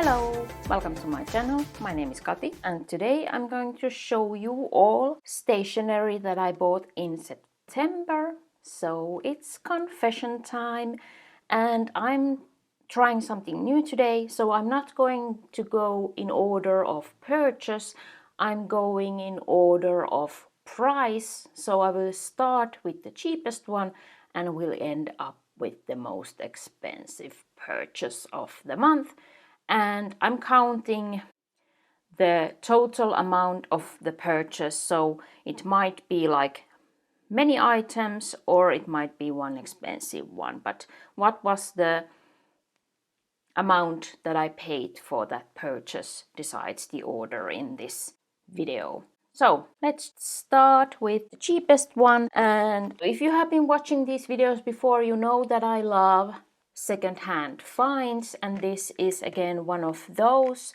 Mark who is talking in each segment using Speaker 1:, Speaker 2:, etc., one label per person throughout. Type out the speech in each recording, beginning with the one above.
Speaker 1: Hello, welcome to my channel. My name is Kati and today I'm going to show you all stationery that I bought in September. So it's confession time and I'm trying something new today. So I'm not going to go in order of purchase, I'm going in order of price. So I will start with the cheapest one and will end up with the most expensive purchase of the month. And I'm counting the total amount of the purchase, so it might be like many items or it might be one expensive one, but what was the amount that I paid for that purchase decides the order in this video. So let's start with the cheapest one, and if you have been watching these videos before, you know that I love second-hand finds, and this is again one of those.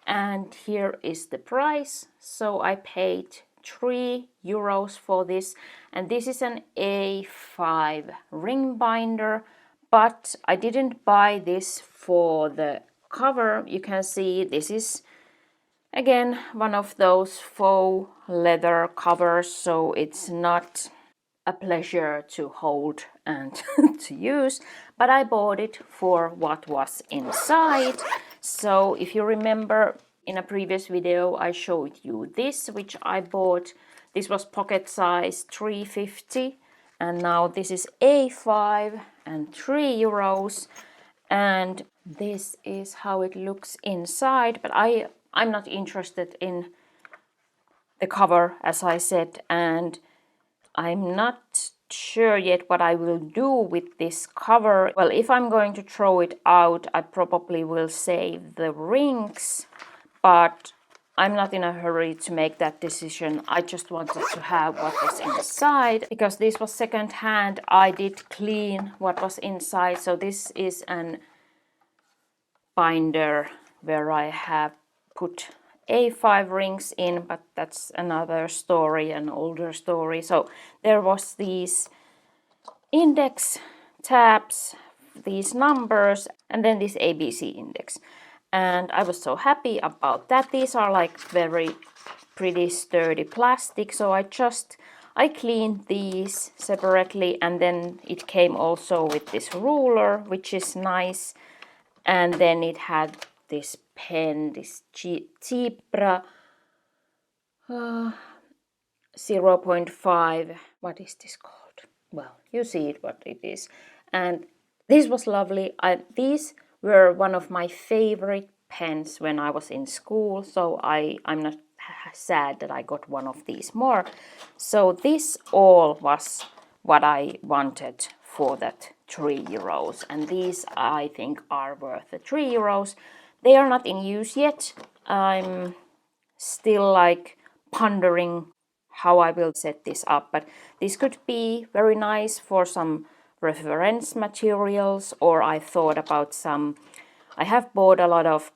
Speaker 1: And here is the price. So I paid €3 for this, and this is an A5 ring binder, but I didn't buy this for the cover. You can see this is again one of those faux leather covers, so it's not a pleasure to hold and to use, but I bought it for what was inside. So if you remember, in a previous video I showed you this, which I bought. This was pocket size, €3.50, and now this is A5 and €3, and this is how it looks inside. But I'm not interested in the cover, as I said, and I'm not sure yet what I will do with this cover. Well, if I'm going to throw it out, I probably will save the rings, but I'm not in a hurry to make that decision. I just wanted to have what was inside. Because this was second hand, I did clean what was inside. So this is an binder where I have put A5 rings in, but that's another story, an older story. So there was these index tabs, these numbers, and then this ABC index. And I was so happy about that. These are like very pretty sturdy plastic. So I cleaned these separately, and then it came also with this ruler, which is nice. And then it had this pen, this Zebra 0.5. What is this called? Well, you see it what it is. And this was lovely. These were one of my favorite pens when I was in school, so I'm not sad that I got one of these more. So this all was what I wanted for that €3, and these I think are worth the €3. They are not in use yet. I'm still like pondering how I will set this up, but this could be very nice for some reference materials, or I thought about I have bought a lot of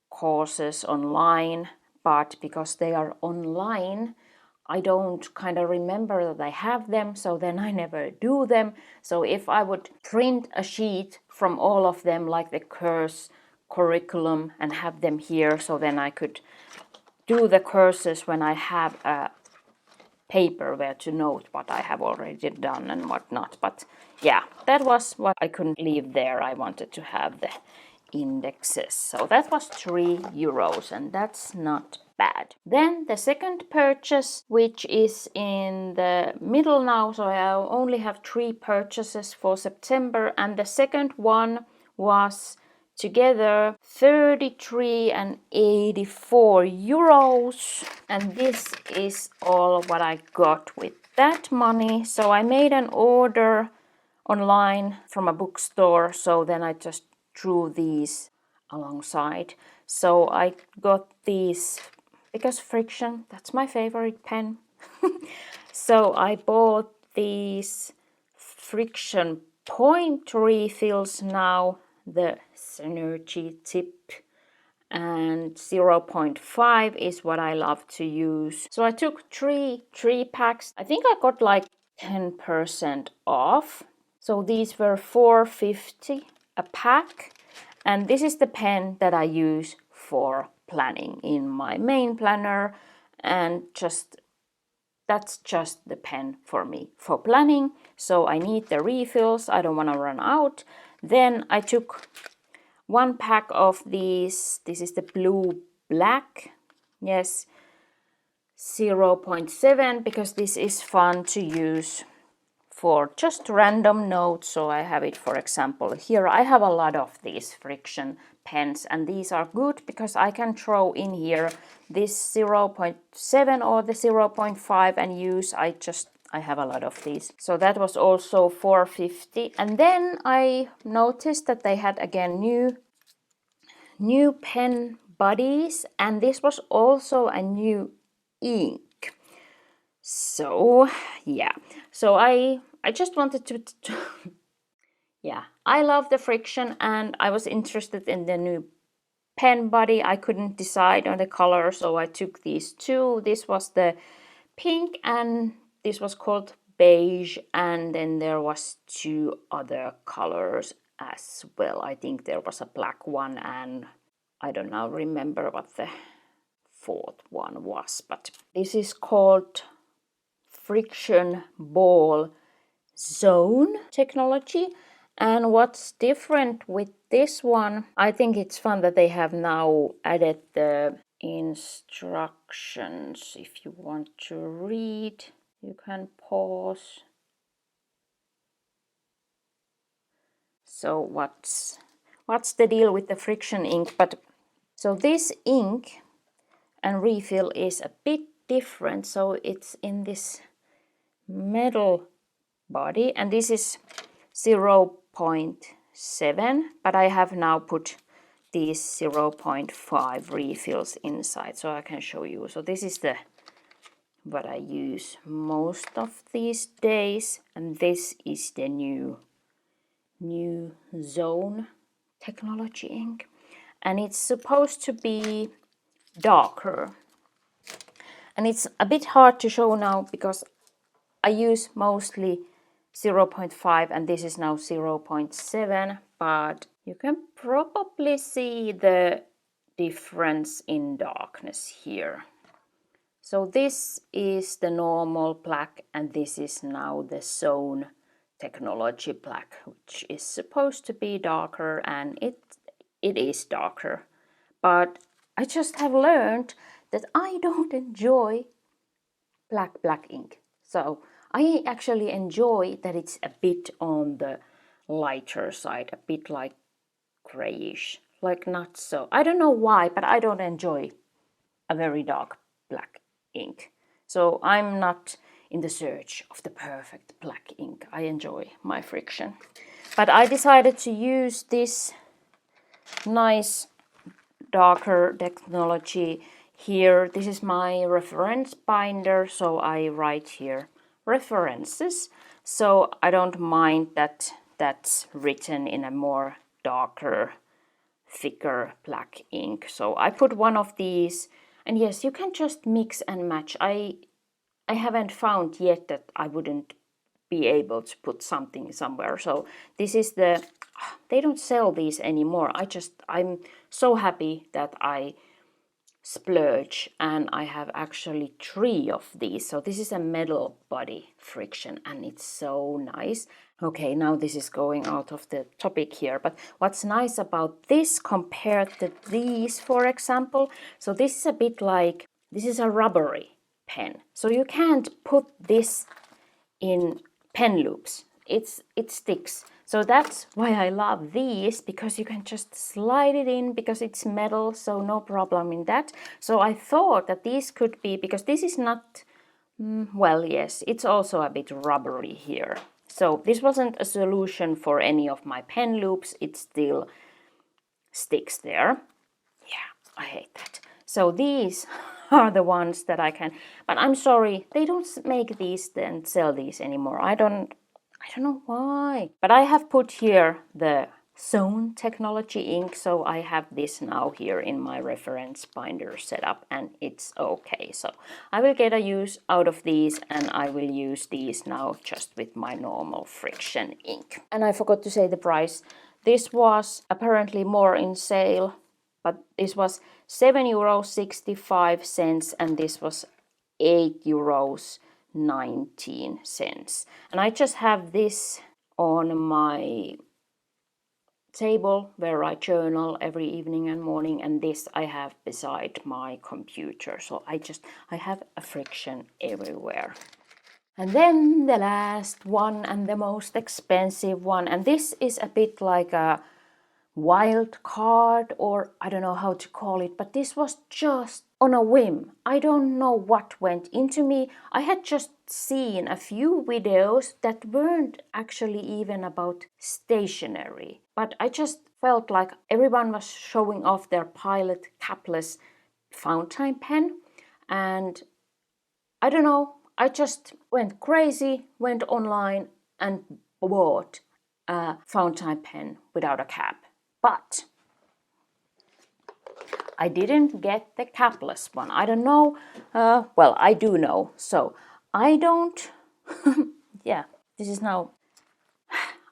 Speaker 1: courses online, but because they are online, I don't kind of remember that I have them, so then I never do them. So if I would print a sheet from all of them, like the course curriculum, and have them here, so then I could do the courses when I have a paper where to note what I have already done and what not. But yeah, that was what I couldn't leave there. I wanted to have the indexes. So that was €3, and that's not bad. Then the second purchase, which is in the middle now, so I only have 3 purchases for September, and the second one was together €33 and €84, and this is all what I got with that money. So I made an order online from a bookstore, so then I just drew these alongside. So I got these because friction, that's my favorite pen. So I bought these friction point refills now, the Synergy tip, and 0.5 is what I love to use. So I took three packs. I think I got like 10% off. So these were $4.50 a pack, And this is the pen that I use for planning in my main planner, and that's just the pen for me for planning. So I need the refills, I don't want to run out. Then I took 1 pack of these. This is the blue black, yes, 0.7, because this is fun to use for just random notes. So I have it, for example, here I have a lot of these friction pens, and these are good because I can throw in here this 0.7 or the 0.5 and use. I have a lot of these. So that was also 4.50. And then I noticed that they had again new pen bodies, and this was also a new ink. So yeah, so I just wanted to yeah, I love the friction, and I was interested in the new pen body. I couldn't decide on the color, so I took these two. This was the pink, and this was called beige, and then there was 2 other colors as well. I think there was a black one, and I don't now remember what the 4th one was, but this is called friction ball zone technology. And what's different with this one, I think it's fun that they have now added the instructions. If you want to read, you can pause. So what's the deal with the friction ink? But so this ink and refill is a bit different. So it's in this metal body, and this is 0.7, but I have now put these 0.5 refills inside, so I can show you. So this is the what I use most of these days, and this is the new zone technology ink, and it's supposed to be darker, and it's a bit hard to show now because I use mostly 0.5 and this is now 0.7, but you can probably see the difference in darkness here. So this is the normal black, and this is now the zone technology black, which is supposed to be darker, and it is darker. But I just have learned that I don't enjoy black ink. So I actually enjoy that it's a bit on the lighter side, a bit like grayish, like not so. I don't know why, but I don't enjoy a very dark black ink. So I'm not in the search of the perfect black ink. I enjoy my friction. But I decided to use this nice darker technology here. This is my reference binder, so I write here references. So I don't mind that that's written in a more darker, thicker black ink. So I put one of these, and yes, you can just mix and match. I haven't found yet that I wouldn't be able to put something somewhere. So this is they don't sell these anymore. I'm so happy that I splurge, and I have actually 3 of these. So this is a metal body friction, and it's so nice. Okay, now this is going out of the topic here, but what's nice about this compared to these, for example, so this is a bit like, this is a rubbery pen, so you can't put this in pen loops. It sticks. So that's why I love these, because you can just slide it in, because it's metal, so no problem in that. So I thought that these could be, because this is not, well, yes, it's also a bit rubbery here. So this wasn't a solution for any of my pen loops. It still sticks there. Yeah, I hate that. So these are the ones that I can, but I'm sorry, they don't make these and sell these anymore. I don't know why. But I have put here the Zone technology ink, so I have this now here in my reference binder setup, and it's okay. So I will get a use out of these, and I will use these now just with my normal friction ink. And I forgot to say the price. This was apparently more in sale, but this was €7.65 and this was €8.19. And I just have this on my table where I journal every evening and morning, and this I have beside my computer. So I have a friction everywhere. And then the last one and the most expensive one, and this is a bit like a wild card, or I don't know how to call it, but this was just on a whim. I don't know what went into me. I had just seen a few videos that weren't actually even about stationery, but I just felt like everyone was showing off their Pilot capless fountain pen, and I don't know, I just went crazy, went online and bought a fountain pen without a cap. But I didn't get the capless one. I don't know. Well, I do know. So I don't. Yeah, this is now.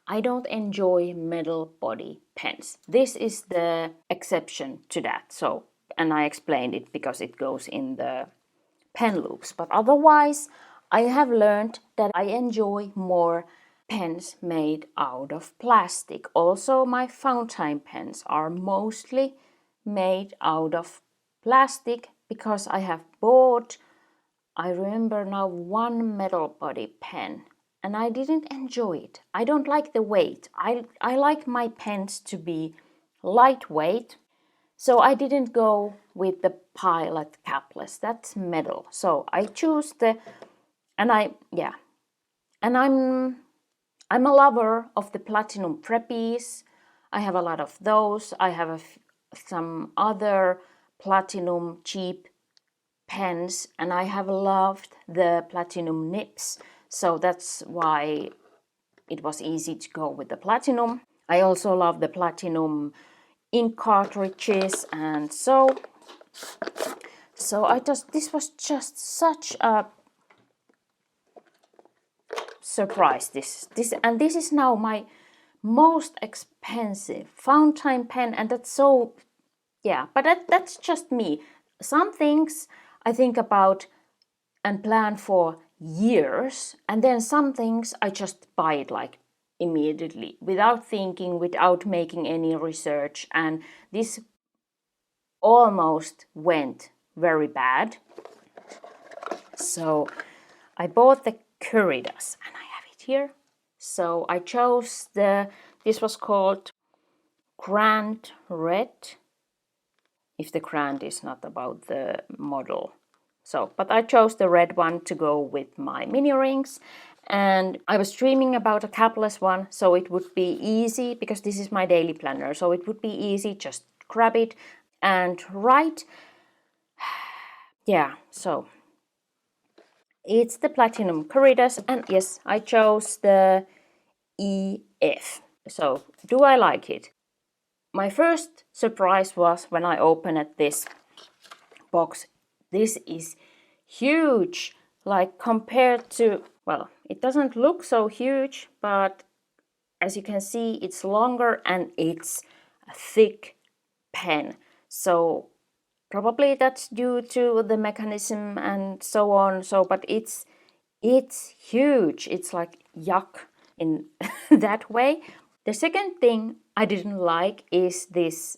Speaker 1: I don't enjoy metal body pens. This is the exception to that. So, and I explained it because it goes in the pen loops. But otherwise, I have learned that I enjoy more pens made out of plastic. Also, my fountain pens are mostly made out of plastic because I have bought, I remember now, one metal body pen and I didn't enjoy it. I don't like the weight. I like my pens to be lightweight. So I didn't go with the Pilot capless. That's metal. So I choose and I'm a lover of the platinum preppies. I have a lot of those. I have some other platinum cheap pens, and I have loved the platinum nibs. So that's why it was easy to go with the platinum. I also love the platinum ink cartridges, and so this was just such a surprise. This is now my most expensive fountain pen, and that's so, yeah, but that's just me. Some things I think about and plan for years, and then some things I just buy it like immediately without thinking, without making any research, and this almost went very bad. So I bought the Curidas and I have it here. So I chose this was called Grand Red, if the grand is not about the model. So, but I chose the red one to go with my mini rings, and I was dreaming about a capless one, so it would be easy because this is my daily planner, so it would be easy, just grab it and write. Yeah, so it's the Platinum Curidas, and yes, I chose the EF. So, do I like it? My first surprise was when I opened this box. This is huge, like compared to, well, it doesn't look so huge, but as you can see, it's longer and it's a thick pen. So probably that's due to the mechanism and so on. So, but it's huge. It's like yuck in that way. The second thing I didn't like is this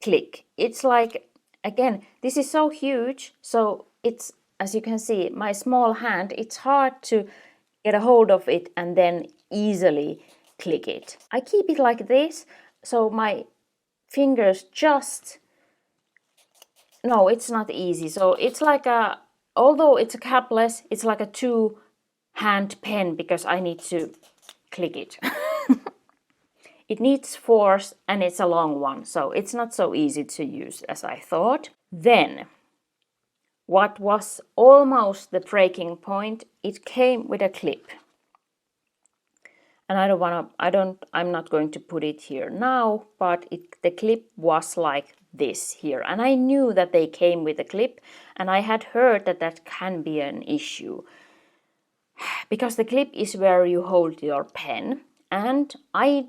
Speaker 1: click. It's like, again, this is so huge, so it's, as you can see, my small hand, it's hard to get a hold of it and then easily click it. I keep it like this, so my fingers just, no, it's not easy. So it's like a, although it's a capless, it's like a two-hand pen because I need to click it. It needs force and it's a long one, so it's not so easy to use as I thought. Then, what was almost the breaking point, it came with a clip. And I'm not going to put it here now, but the clip was like this here. And I knew that they came with a clip, and I had heard that that can be an issue. Because the clip is where you hold your pen, And I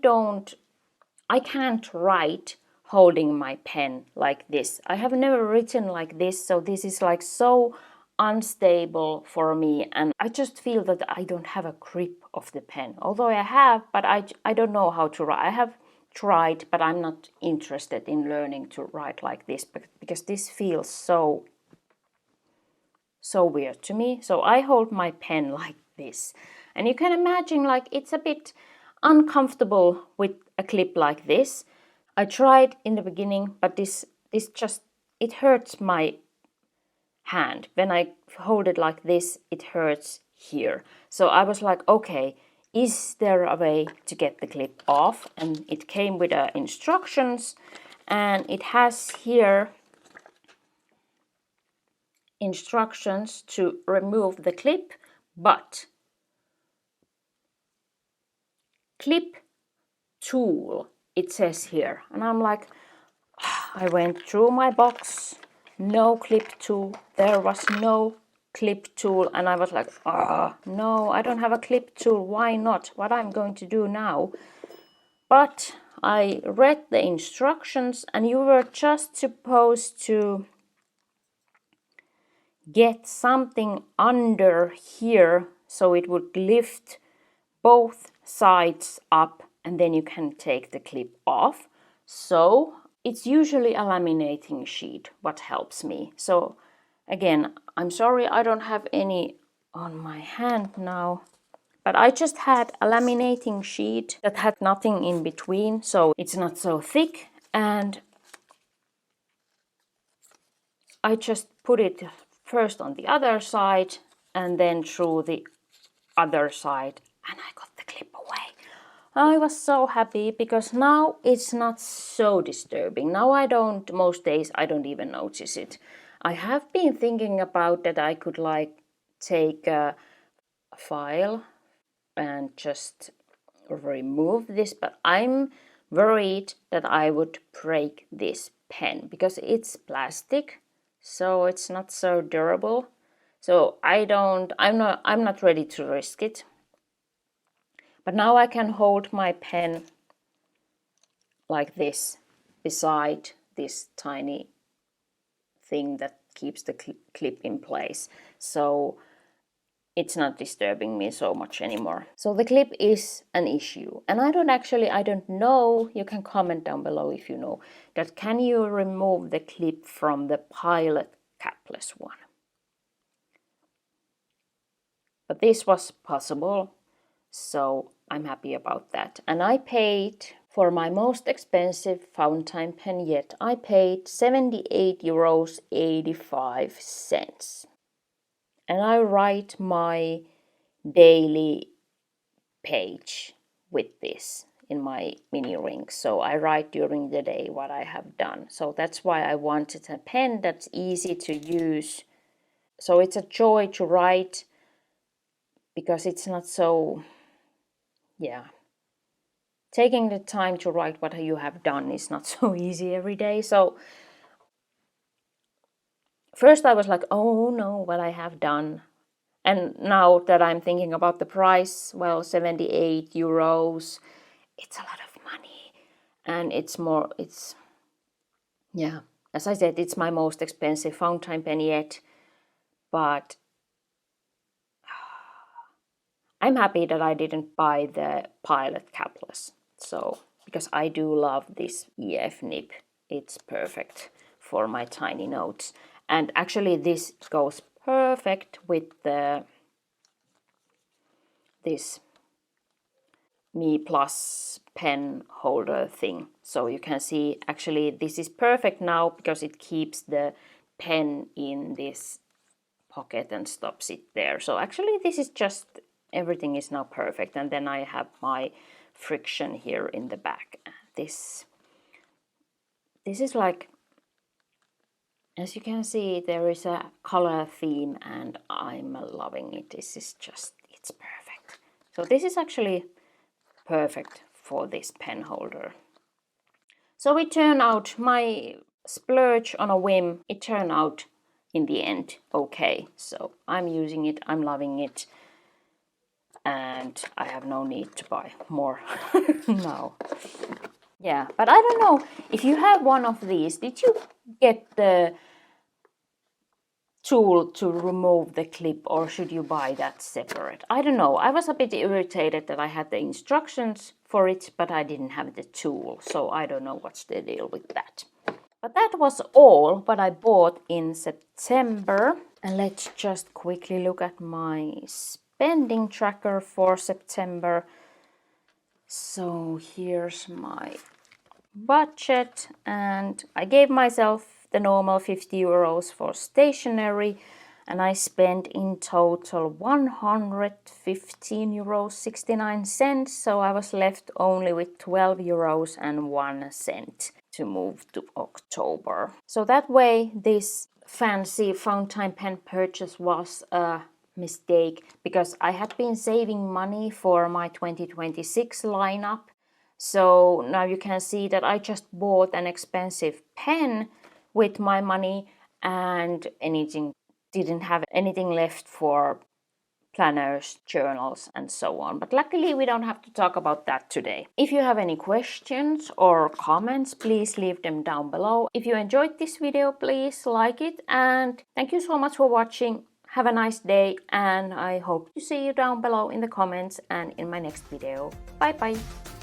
Speaker 1: can't write holding my pen like this. I have never written like this, so this is like so unstable for me, and I just feel that I don't have a grip of the pen. Although I have, but I don't know how to write. I have tried, but I'm not interested in learning to write like this because this feels so weird to me. So I hold my pen like this, and you can imagine like it's a bit uncomfortable with a clip like this. I tried in the beginning, but this just, it hurts my hand. When I hold it like this, it hurts here. So I was like, okay, is there a way to get the clip off? And it came with instructions, and it has here instructions to remove the clip, but clip tool, it says here. And I'm like, I went through my box, no clip tool. There was no clip tool, and I was like, no, I don't have a clip tool. Why not? What I'm going to do now? But I read the instructions, and you were just supposed to get something under here so it would lift both sides up, and then you can take the clip off. So it's usually a laminating sheet what helps me. So again, I'm sorry I don't have any on my hand now, but I just had a laminating sheet that had nothing in between, so it's not so thick, and I just put it first on the other side and then through the other side, and I got the clip away. I was so happy because now it's not so disturbing. Now most days I don't even notice it. I have been thinking about that I could like take a file and just remove this, but I'm worried that I would break this pen because it's plastic, so it's not so durable. So I'm not ready to risk it. But now I can hold my pen like this beside this tiny thing that keeps the clip in place. So it's not disturbing me so much anymore. So the clip is an issue. And I don't know, you can comment down below if you know, that can you remove the clip from the Pilot capless one? But this was possible, so I'm happy about that. And I paid for my most expensive fountain pen yet. I paid €78.85. And I write my daily page with this in my mini ring. So I write during the day what I have done. So that's why I wanted a pen that's easy to use. So it's a joy to write because it's not so, taking the time to write what you have done is not so easy every day. So first I was like, oh no, what I have done. And now that I'm thinking about the price, well, €78, it's a lot of money. And as I said, it's my most expensive fountain pen yet. But I'm happy that I didn't buy the Pilot capless. So, because I do love this EF nib. It's perfect for my tiny notes. And actually this goes perfect with this Me Plus pen holder thing. So you can see actually this is perfect now because it keeps the pen in this pocket and stops it there. So actually this is just, everything is now perfect. And then I have my friction here in the back. This is like, as you can see, there is a color theme and I'm loving it. This is just, it's perfect. So this is actually perfect for this pen holder. So it turned out, my splurge on a whim, it turned out in the end okay. So I'm using it, I'm loving it. and I have no need to buy more now. Yeah, but I don't know, if you have one of these, did you get the tool to remove the clip, or should you buy that separate? I don't know. I was a bit irritated that I had the instructions for it, but I didn't have the tool, so I don't know what's the deal with that. But that was all what I bought in September. And let's just quickly look at my spending tracker for September. So here's my budget, and I gave myself the normal 50 euros for stationery, and I spent in total 115 euros 69 cents, so I was left only with 12 euros and 1 cent to move to October. So that way this fancy fountain pen purchase was a mistake, because I had been saving money for my 2026 lineup. So now you can see that I just bought an expensive pen with my money, and didn't have anything left for planners, journals, and so on. But luckily we don't have to talk about that today. If you have any questions or comments, please leave them down below. If you enjoyed this video, please like it, and thank you so much for watching. Have a nice day, and I hope to see you down below in the comments and in my next video. Bye bye!